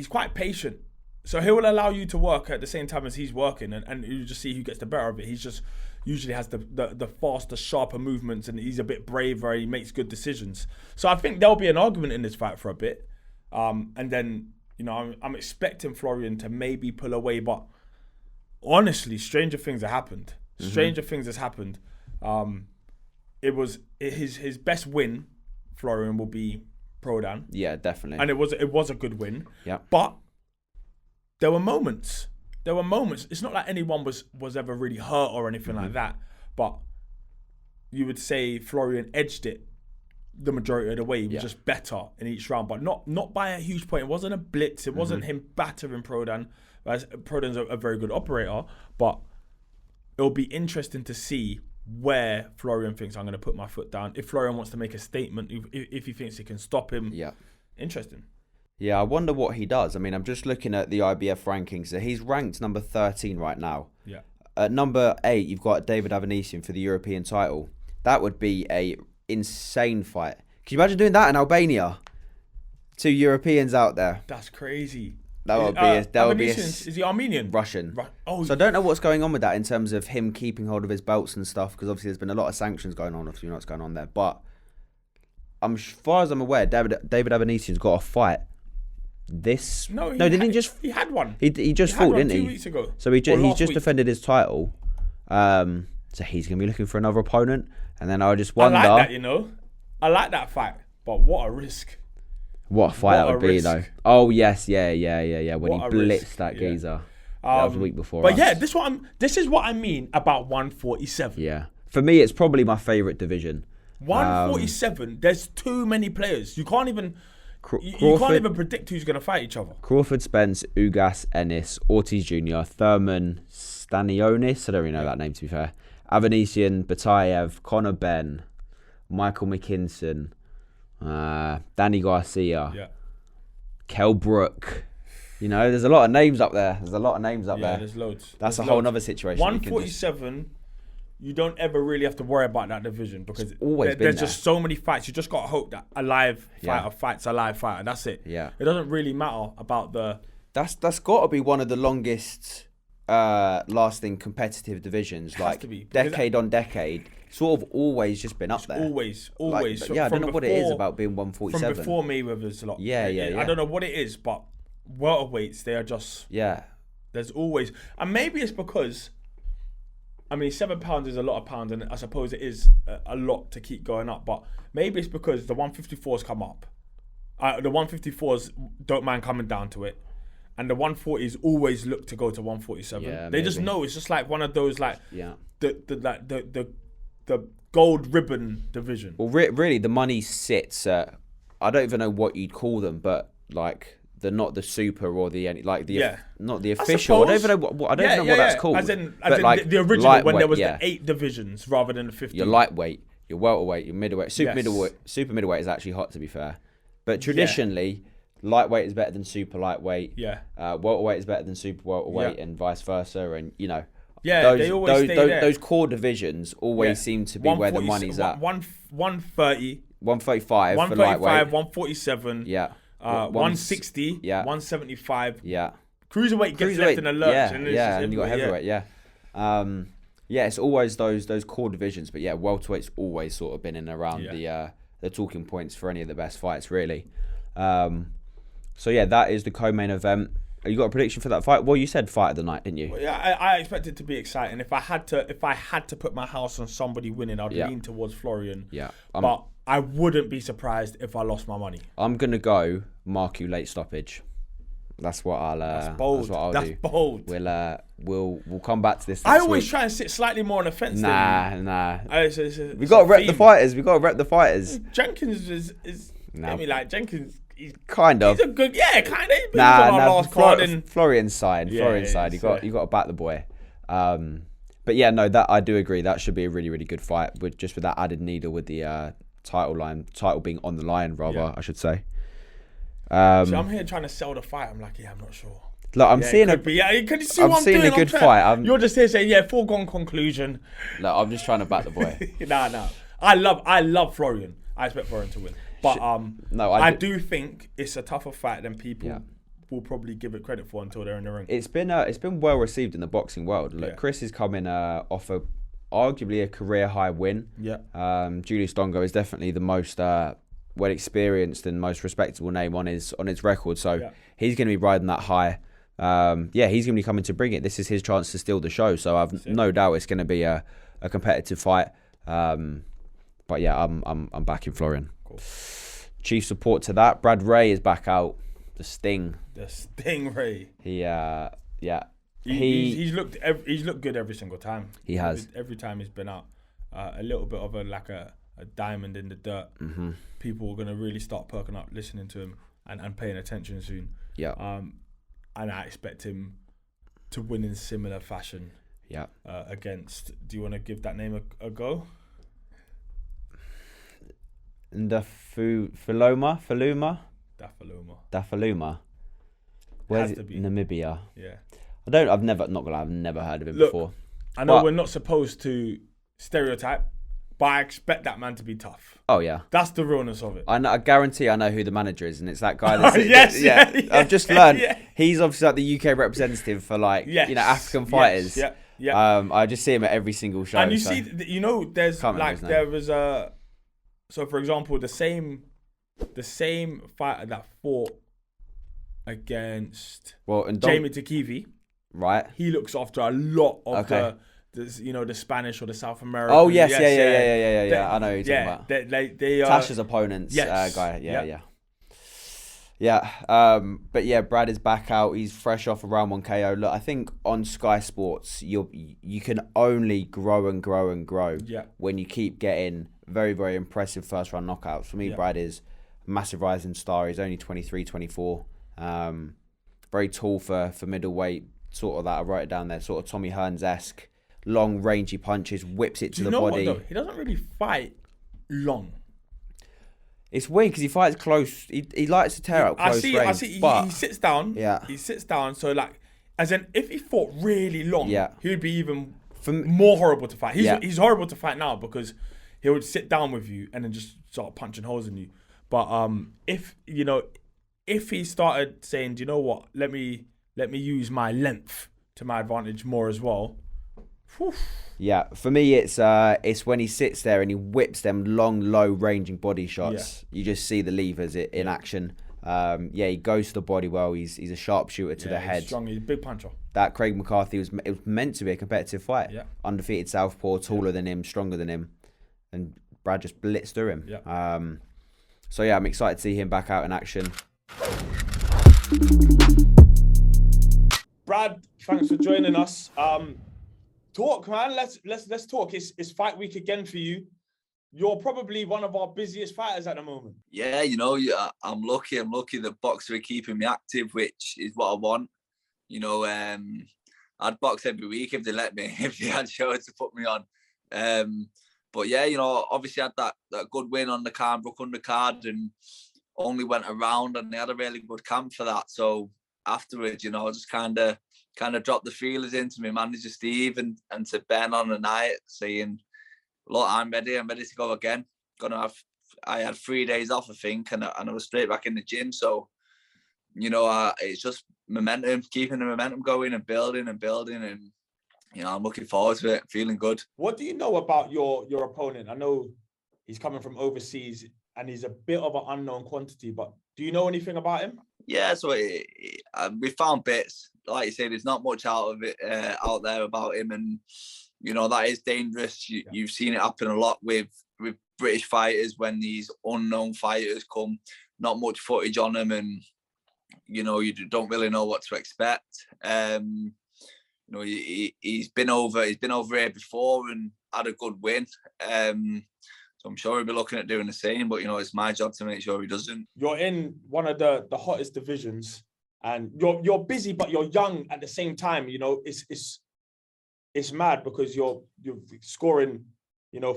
quite patient. So he will allow you to work at the same time as he's working, and you just see who gets the better of it. He's just usually has the faster, sharper movements, and he's a bit braver, he makes good decisions. So I think there'll be an argument in this fight for a bit. And then, I'm expecting Florian to maybe pull away, but honestly, stranger things have happened. Stranger things has happened. It was his best win. Florian will be Prodan. Yeah, definitely. And it was a good win. Yeah. But there were moments. It's not like anyone was ever really hurt or anything like that. But you would say Florian edged it the majority of the way. He was just better in each round, but not by a huge point. It wasn't a blitz. It wasn't him battering Prodan. Proden's a very good operator, but it'll be interesting to see where Florian thinks I'm going to put my foot down. If Florian wants to make a statement, if he thinks he can stop him, interesting. Yeah, I wonder what he does. I mean, I'm just looking at the IBF rankings. So he's ranked number 13 right now. Yeah. At number 8, you've got David Avanesian for the European title. That would be a insane fight. Can you imagine doing that in Albania? 2 Europeans out there. That's crazy. That would be is he Armenian? Russian. Oh, so I don't know what's going on with that in terms of him keeping hold of his belts and stuff, because obviously there's been a lot of sanctions going on. Obviously, you know what's going on there. But as far as I'm aware, David Avanesian's got a fight. He had one. He just fought, didn't he? 2 weeks ago. So he's just defended his title. So he's gonna be looking for another opponent, and then I just wonder. I like that, I like that fight, but what a risk. What a fight that would be, though. Oh yes, yeah. When he blitzed that geezer. That was a week before. But yeah, this is what I mean about 147. Yeah, for me, it's probably my favourite division. 147. There's too many players. You can't even. You can't even predict who's going to fight each other. Crawford, Spence, Ugas, Ennis, Ortiz Jr., Thurman, Stanionis. I don't really know that name, to be fair. Avanesian, Batayev, Conor Benn, Michael McKinson, Danny Garcia, Kell Brook. There's a lot of names up there. There's loads. That's a whole other situation. 147. You don't ever really have to worry about that division because there's just so many fights. You just got to hope that a live fighter fights a live fighter. That's it. Yeah. It doesn't really matter about the... That's got to be one of the longest lasting competitive divisions. Like, decade on decade. Sort of always just been up there. Always. I don't know what it is about being 147. From before Mayweather's a lot. Yeah. I don't know what it is, but welterweights, they are just... Yeah. There's always... And maybe it's because... I mean, £7 is a lot of pounds, and I suppose it is a lot to keep going up. But maybe it's because the 154s come up. The 154s don't mind coming down to it, and the 140s always look to go to 147. Yeah, they just know it's just like one of those the gold ribbon division. Well, really, the money sits at, I don't even know what you'd call them, but like. Not the super or the not the official. I don't even know what that's called. As in the original when there was the 8 divisions rather than the 50. Your lightweight, your welterweight, your middleweight, super middleweight is actually hot, to be fair. But traditionally, lightweight is better than super lightweight. Yeah. Welterweight is better than super welterweight, and vice versa. And they always stay there. Those core divisions always seem to be where the money's at. 130, 135 for 135, lightweight, 147. Yeah. 160, 175. Yeah. Cruiserweight gets left in a lurch. And you got heavyweight, it's always those core divisions. But welterweight's always sort of been in and around the talking points for any of the best fights, really. That is the co-main event. You got a prediction for that fight? Well, you said fight of the night, didn't you? Well, I expect it to be exciting. If I had to put my house on somebody winning, I'd lean towards Florian. Yeah. But I wouldn't be surprised if I lost my money. I'm gonna go Marku late stoppage. That's what I'll. That's bold. That's bold. We'll come back to this. I always try and sit slightly more on the fence. Nah. We got to rep the fighters. Jenkins is. I mean, like Jenkins. He's kind of. He's a good. Yeah, kind of. He's been on our last card. Florian's side. Florian's side. You got to back the boy. But that I do agree. That should be a really, really good fight with that added needle with the title being on the line, rather, I should say. So I'm here trying to sell the fight. I'm like, I'm not sure. Look, I'm seeing a good fight. You're just here saying, foregone conclusion. Look, I'm just trying to back the boy. Nah. I love Florian. I expect Florian to win. But I do think it's a tougher fight than people will probably give it credit for until they're in the ring. It's been well received in the boxing world. Look, Chris is coming off arguably a career high win. Yeah. Julius Dongo is definitely the most well experienced and most respectable name on his record. So he's going to be riding that high. He's going to be coming to bring it. This is his chance to steal the show. So I've no doubt it's going to be a competitive fight. I'm backing Florian. Cool. Chief support to that. Brad Ray is back out. The Stingray. He's looked good every single time. He has. Every time he's been out. A little bit of a diamond in the dirt. Mm-hmm. People are going to really start perking up listening to him and paying attention soon. Yeah. And I expect him to win in similar fashion. Yeah. Against. Do you want to give that name a go? Dafaluma. Where's it? Namibia. Yeah. I've never heard of him before. I know we're not supposed to stereotype, but I expect that man to be tough. Oh yeah, that's the realness of it. I guarantee I know who the manager is, and it's that guy. I've just learned he's obviously like the UK representative for African fighters. Yeah. I just see him at every single show. And there's there was a. So for example, the same fighter that fought against Jamie Takivi, right? He looks after a lot of the Spanish or the South American. Oh yes, yeah. I know who you're talking about. They Tasha's opponents, guy. But yeah, Brad is back out. He's fresh off a round 1 KO. Look, I think on Sky Sports, you can only grow and grow and grow when you keep getting very, very impressive first round knockouts. For me, Brad is a massive rising star. He's only 23, 24. Very tall for middleweight, sort of that. I wrote it down there, sort of Tommy Hearns-esque. Long, rangy punches, whips it to the body. What, though? He doesn't really fight long. It's weird because he fights close. He likes to tear up close range. I see. He sits down. Yeah. He sits down. So as in, if he fought really long, he would be even more horrible to fight. He's horrible to fight now because he would sit down with you and then just start punching holes in you. But if he started saying, do you know what? Let me use my length to my advantage more as well. Whew. Yeah, for me, it's when he sits there and he whips them long, low-ranging body shots. Yeah. You just see the levers in action. He goes to the body well. He's a sharpshooter to the head. He's strong. He's a big puncher. That Craig McCarthy it was meant to be a competitive fight. Yeah. Undefeated southpaw, taller than him, stronger than him, and Brad just blitzed through him. Yeah. I'm excited to see him back out in action. Brad, thanks for joining us. Talk, man. Let's talk. It's fight week again for you. You're probably one of our busiest fighters at the moment. Yeah, I'm lucky. I'm lucky that boxers are keeping me active, which is what I want. I'd box every week if they let me, if they had shows to put me on. But yeah, obviously I had that good win on the Carnbrook undercard and only went around, and they had a really good camp for that. So afterwards, I just kind of dropped the feelers into my manager Steve and to Ben on the night, saying, "Look, I'm ready to go again. I had 3 days off, I think, and I was straight back in the gym. So, it's just momentum, keeping the momentum going and building, and I'm looking forward to it, feeling good." What do you know about your opponent? I know he's coming from overseas and he's a bit of an unknown quantity, but do you know anything about him? Yeah, so we found bits. Like you say, there's not much out there about him, and that is dangerous. You've seen it happen a lot with British fighters when these unknown fighters come. Not much footage on them, and you don't really know what to expect. He's been over here before and had a good win. So I'm sure he'll be looking at doing the same, but it's my job to make sure he doesn't. You're in one of the hottest divisions, and you're busy, but you're young at the same time. It's mad because you're scoring,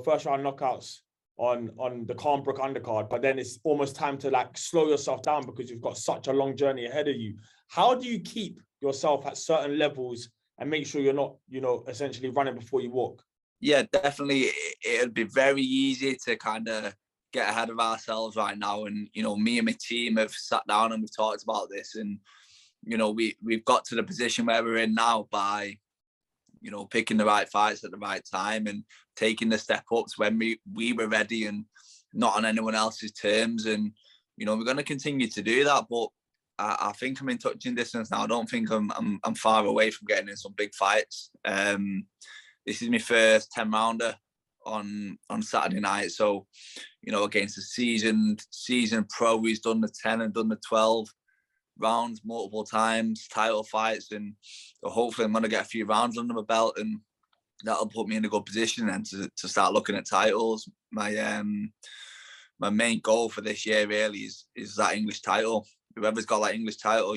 first round knockouts on the Carnbrook undercard, but then it's almost time to slow yourself down because you've got such a long journey ahead of you. How do you keep yourself at certain levels and make sure you're not, essentially running before you walk? Yeah, definitely. It'd be very easy to kind of get ahead of ourselves right now. And, me and my team have sat down and we've talked about this. And, we've got to the position where we're in now by, picking the right fights at the right time and taking the step ups when we were ready and not on anyone else's terms. And, we're going to continue to do that. But I think I'm in touching distance now. I don't think I'm far away from getting in some big fights. This is my first 10-rounder on Saturday night. So, against a seasoned pro who's done the 10 and done the 12 rounds multiple times, title fights, and hopefully I'm going to get a few rounds under my belt, and that'll put me in a good position then to start looking at titles. My main goal for this year really is that English title. Whoever's got that English title,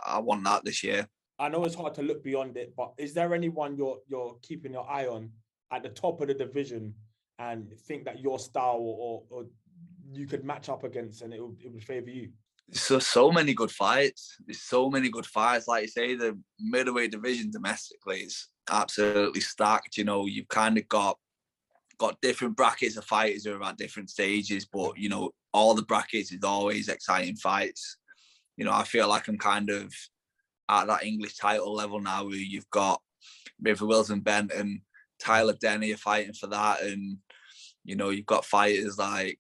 I want that this year. I know it's hard to look beyond it, but is there anyone you're keeping your eye on at the top of the division and think that your style or you could match up against and it would favour you? So many good fights. There's so many good fights. Like you say, the middleweight division domestically is absolutely stacked. You know, you've kind of got different brackets of fighters who are at different stages, but, you know, all the brackets is always exciting fights. You know, I feel like I'm kind of at that English title level now where you've got River Wilson Benton, Tyler Denny are fighting for that. And, you know, you've got fighters like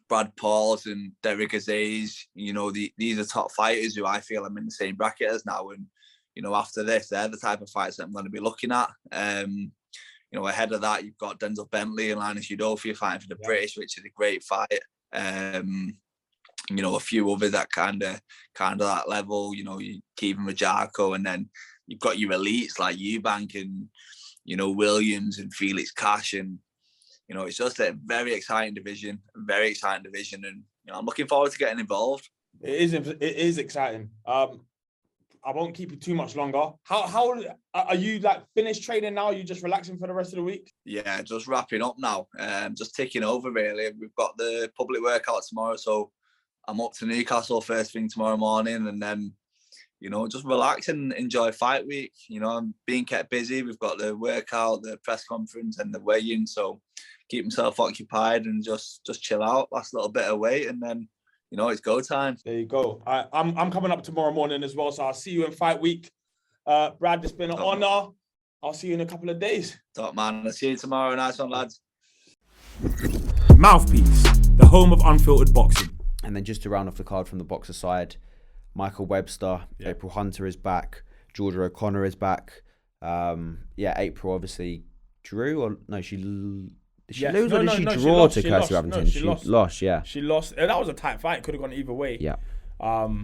Brad Pauls and Derek Azeez. You know, these are top fighters who I feel I'm in the same bracket as now. And, you know, after this, they're the type of fights that I'm going to be looking at. You know, ahead of that, you've got Denzel Bentley and Linus Udofia fighting for the British, which is a great fight. You know, a few others that kind of that level. You know, you Kevin Majako, and then you've got your elites like Eubank and, you know, Williams and Felix Cash, and, you know, it's just a very exciting division, and, you know, I'm looking forward to getting involved. It is exciting. I won't keep you too much longer. How are you, like, finished training now? Are you just relaxing for the rest of the week? Yeah, just wrapping up now. Just ticking over, really. We've got the public workout tomorrow, so I'm up to Newcastle first thing tomorrow morning, and then, you know, just relax and enjoy fight week. You know, I'm being kept busy. We've got the workout, the press conference, and the weigh-in, so keep myself occupied and just chill out. Last little bit of weight, and then, you know, it's go time. There you go. I'm coming up tomorrow morning as well, so I'll see you in fight week. Brad, it's been an honour. I'll see you in a couple of days. Top man. I'll see you tomorrow. Nice one, lads. Mouthpiece, the home of unfiltered boxing. And then just to round off the card from the boxer side, Michael Webster, April Hunter is back. Georgia O'Connor is back. April obviously drew, or no, she lose, or did she draw to Kirsty Ravington? She lost, yeah. She lost. That was a tight fight. Could have gone either way. Yeah.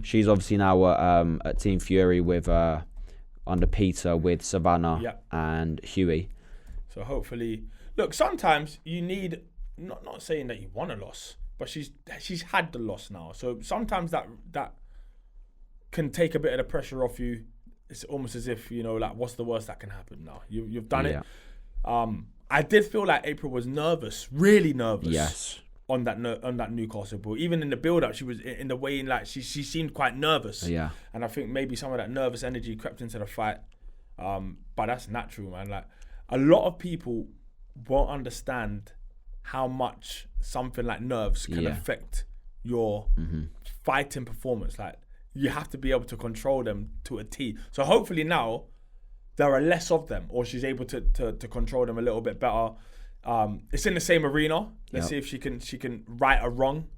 She's obviously now at Team Fury with under Peter with Savannah and Huey. So hopefully, look, sometimes you need, not saying that you want a loss, but she's had the loss now. So sometimes that can take a bit of the pressure off you. It's almost as if, you know, like, what's the worst that can happen now? You've done it. I did feel like April was nervous, really nervous. Yes. On that Newcastle ball. Even in the build-up, she was in the way in, like, she seemed quite nervous. Yeah. And I think maybe some of that nervous energy crept into the fight. But that's natural, man. Like, a lot of people won't understand how much something like nerves can affect your fighting performance. Like, you have to be able to control them to a T. So hopefully now there are less of them, or she's able to control them a little bit better. It's in the same arena. Let's see if she can right a wrong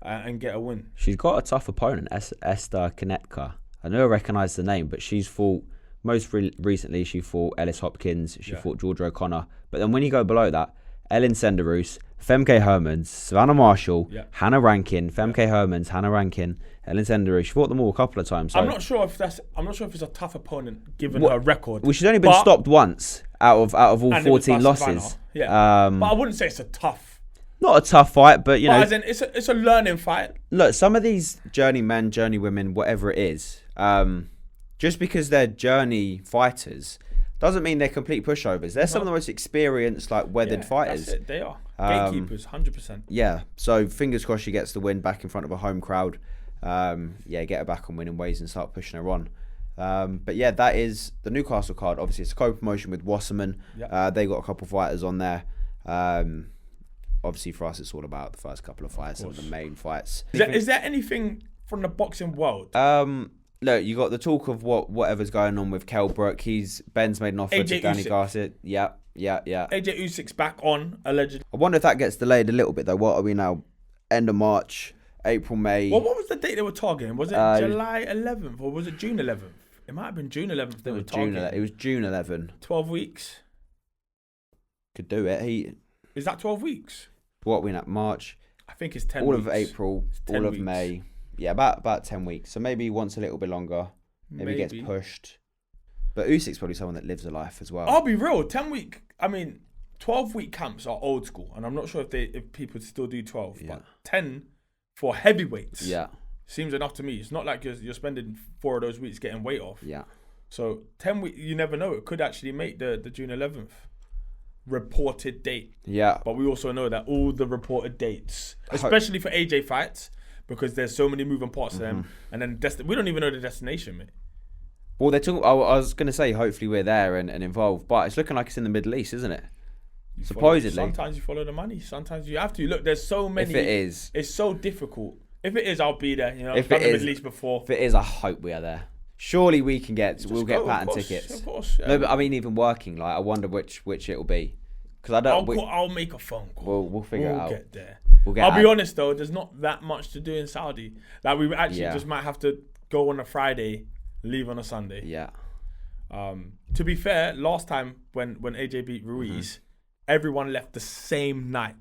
and get a win. She's got a tough opponent, Esther Konetka. I know I recognise the name, but she's fought, most recently she fought Ellis Hopkins, she fought Georgia O'Connor. But then when you go below that, Ellen Senderoos, Femke Hermans, Savannah Marshall, Hannah Rankin, Femke Hermans, Hannah Rankin, Ellen Senderoos. She fought them all a couple of times. So. I'm not sure if it's a tough opponent given her record. Well, she's only been stopped once out of all 14 losses. Yeah, but I wouldn't say it's a tough. Not a tough fight, but, you know, as in, it's a learning fight. Look, some of these journeymen, journeywomen, whatever it is, just because they're journey fighters doesn't mean they're complete pushovers. They're some of the most experienced, like, weathered fighters. That's it. They are gatekeepers, 100%. Yeah. So fingers crossed she gets the win back in front of a home crowd. Get her back on winning ways and start pushing her on. But yeah, that is the Newcastle card. Obviously, it's a co-promotion with Wasserman. They got a couple of fighters on there. Obviously, for us, it's all about the first couple of fights and the main fights. Is there anything from the boxing world? Look, you got the talk of whatever's going on with Kell Brook. Ben's made an offer to Danny Garcia. Yeah. AJ Usyk's back on, allegedly. I wonder if that gets delayed a little bit, though. What are we now? End of March, April, May. Well, what was the date they were targeting? Was it July 11th or was it June 11th? It might have been June 11th they were targeting. It was June 11. 12 weeks. Could do it. Is that 12 weeks? What are we at? March? I think it's 10 all weeks. All of April, all of May. Yeah, about 10 weeks. So maybe he wants a little bit longer. Maybe gets pushed. But Usyk's probably someone that lives a life as well. I'll be real. 12-week camps are old school. And I'm not sure if people still do 12. But 10 for heavyweights seems enough to me. It's not like you're spending 4 of those weeks getting weight off. Yeah. So 10 weeks, you never know. It could actually make the June 11th reported date. Yeah. But we also know that all the reported dates, especially for AJ fights, because there's so many moving parts to them, and then we don't even know the destination, mate. Well, they're talking. I was going to say, hopefully we're there and involved, but it's looking like it's in the Middle East, isn't it? Supposedly. Sometimes you follow the money. Sometimes you have to. Look, there's so many. If it is, it's so difficult. If it is, I'll be there. You know, if I've done it the is, Middle East before. If it is, I hope we are there. Surely we can get. We'll get pattern tickets. Of course. Yeah. No, but I mean, even working. Like, I wonder which it will be. Because I don't. I'll make a phone call. We'll figure it out. We'll get there. I'll be honest though, there's not that much to do in Saudi. Like we actually just might have to go on a Friday, leave on a Sunday. Yeah. To be fair, last time when AJ beat Rhys, everyone left the same night.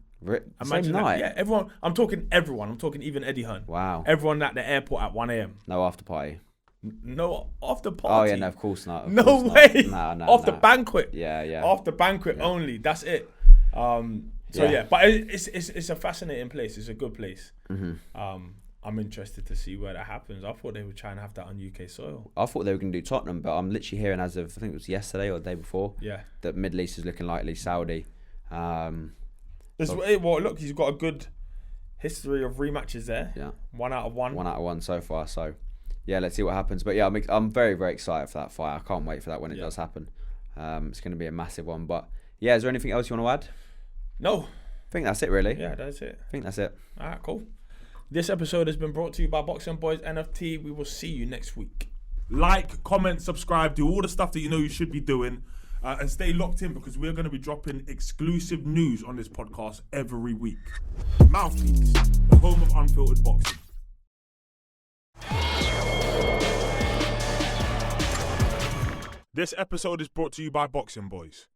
Same night? Yeah, everyone. I'm talking everyone. I'm talking even Eddie Hearn. Wow. Everyone at the airport at 1 a.m. No after party. No after Oh party. yeah, no, of course not. No way. No. After banquet. Yeah. After banquet only. That's it. But it's a fascinating place. It's a good place. I'm interested to see where that happens. I thought they would try and have that on UK soil. I thought they were going to do Tottenham, but I'm literally hearing as of, I think it was yesterday or the day before, that Middle East is looking likely Saudi. Look, he's got a good history of rematches there. Yeah. 1 out of 1. 1 out of 1 so far. So, yeah, let's see what happens. But yeah, I'm very, very excited for that fight. I can't wait for that when it does happen. It's going to be a massive one. But yeah, is there anything else you want to add? No. I think that's it, really. Yeah, that's it. I think that's it. All right, cool. This episode has been brought to you by Boxing Boys NFT. We will see you next week. Like, comment, subscribe, do all the stuff that you know you should be doing, and stay locked in because we're going to be dropping exclusive news on this podcast every week. Mouthpiece, the home of unfiltered boxing. This episode is brought to you by Boxing Boys.